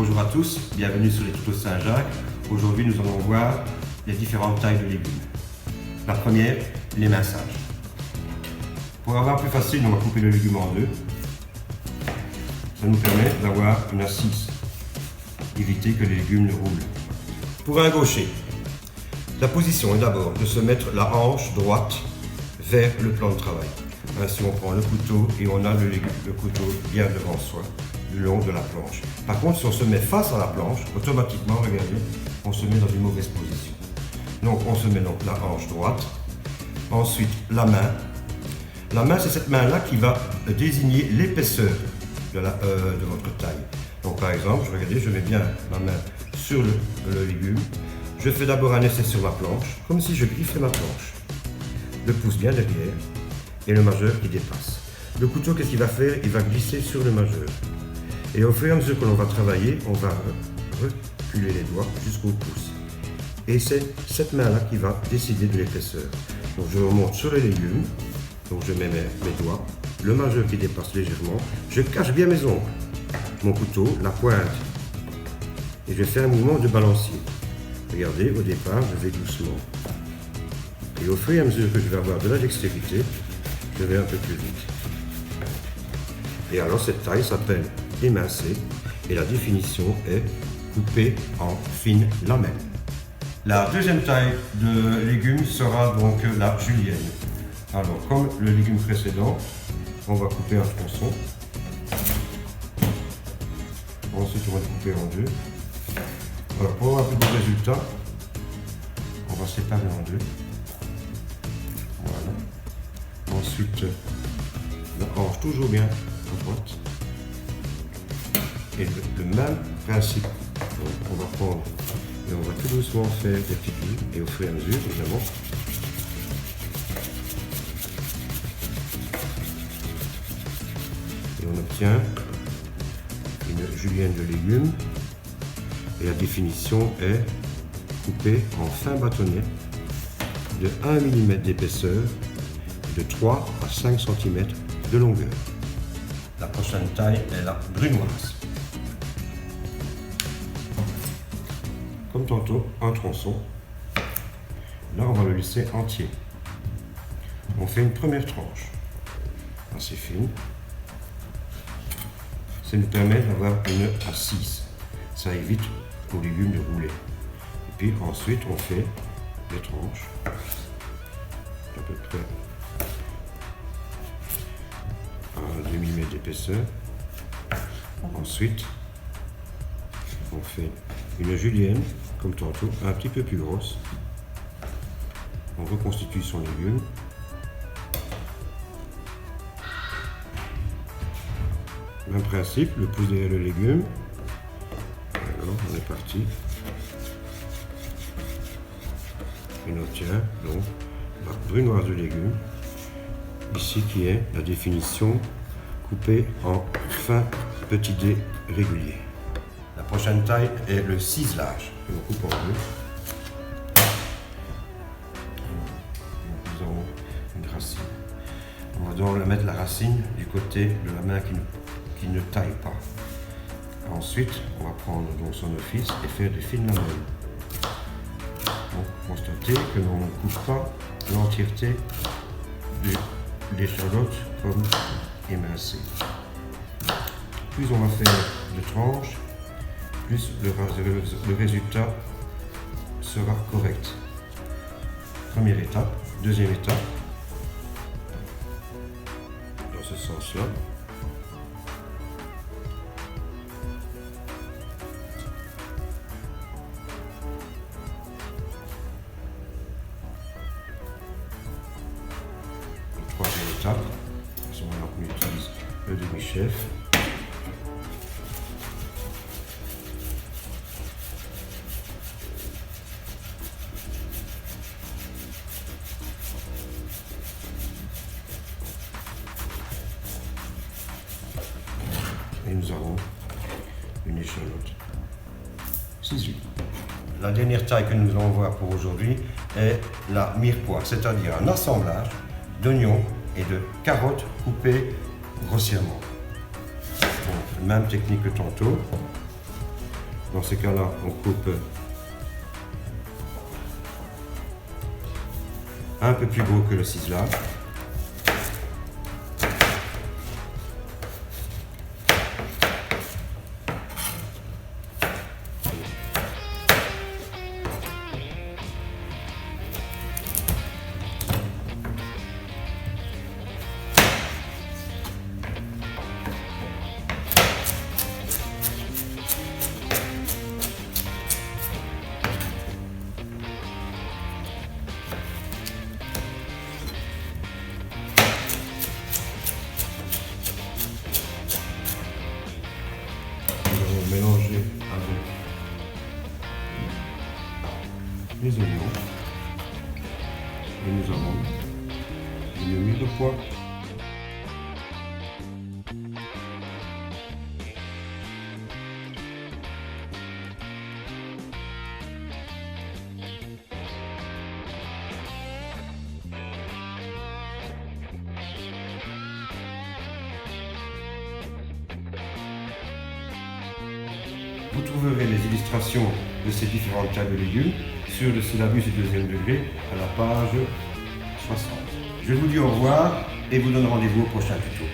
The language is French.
Bonjour à tous, bienvenue sur les tutos Saint-Jacques. Aujourd'hui nous allons voir les différentes tailles de légumes. La première, l'éminçage. Pour avoir plus facile, on va couper le légume en deux. Ça nous permet d'avoir une assise, éviter que les légumes ne roulent. Pour un gaucher, la position est d'abord de se mettre la hanche droite vers le plan de travail. Ainsi on prend le couteau et on a le couteau bien devant soi, le long de la planche. Par contre, si on se met face à la planche, automatiquement, regardez, on se met dans une mauvaise position. Donc on se met donc la hanche droite, ensuite la main. La main, c'est cette main-là qui va désigner l'épaisseur de votre taille. Donc par exemple, regardez, je mets bien ma main sur le légume. Je fais d'abord un essai sur la planche, comme si je griffais ma planche. Le pouce bien derrière et le majeur qui dépasse. Le couteau, qu'est-ce qu'il va faire? Il va glisser sur le majeur. Et au fur et à mesure que l'on va travailler, on va reculer les doigts jusqu'au pouce. Et c'est cette main-là qui va décider de l'épaisseur. Donc je remonte sur les légumes, donc je mets mes doigts, le majeur qui dépasse légèrement, je cache bien mes ongles, mon couteau, la pointe, et je fais un mouvement de balancier. Regardez, au départ, je vais doucement. Et au fur et à mesure que je vais avoir de la dextérité, je vais un peu plus vite. Et alors cette taille s'appelle émincée et la définition est coupée en fines lamelles. La deuxième taille de légumes sera donc la julienne. Alors comme le légume précédent, on va couper un tronçon. Ensuite on va le couper en deux. Alors pour avoir plus de résultats, on va séparer en deux. Voilà. Ensuite, la hanche toujours bien à droite. Et le même principe. Donc, on va prendre et on va tout doucement faire des petites lignes et au fur et à mesure, évidemment. Et on obtient une julienne de légumes. Et la définition est coupée en fin bâtonnet de 1 mm d'épaisseur et de 3 à 5 cm de longueur. La prochaine taille est la brunoise. Comme tantôt, un tronçon. Là, on va le laisser entier. On fait une première tranche assez fine. Ça nous permet d'avoir une assise. Ça évite aux légumes de rouler. Et puis ensuite, on fait les tranches. À peu près à 2 mm d'épaisseur. Ensuite, on fait une julienne, comme tantôt, un petit peu plus grosse. On reconstitue son légume. Même principe, le pouce derrière le légume. Alors, on est parti. Et on obtient donc la brunoise de légumes. Ici qui est la définition coupée en fins petits dés réguliers. La prochaine taille est le ciselage. On coupe en deux. Nous avons une racine. On va donc mettre la racine du côté de la main qui ne taille pas. Ensuite, on va prendre donc son office et faire des fines lamelles. Donc, constatez que l'on ne coupe pas l'entièreté de l'échalote comme émincée. Plus on va faire de tranches, plus le résultat sera correct. Première étape, deuxième étape, dans ce sens-là. Troisième étape, à ce moment-là on utilise le demi-chef. Et nous avons une échalote ciselée. La dernière taille que nous allons voir pour aujourd'hui est la mirepoix, c'est-à-dire un assemblage d'oignons et de carottes coupées grossièrement. Donc, même technique que tantôt. Dans ce cas-là, on coupe un peu plus gros que le ciselage. Mélanger avec les oignons et nous avons une mie de pois. Vous trouverez les illustrations de ces différentes tailles de légumes sur le syllabus du 2e degré à la page 60. Je vous dis au revoir et vous donne rendez-vous au prochain tuto.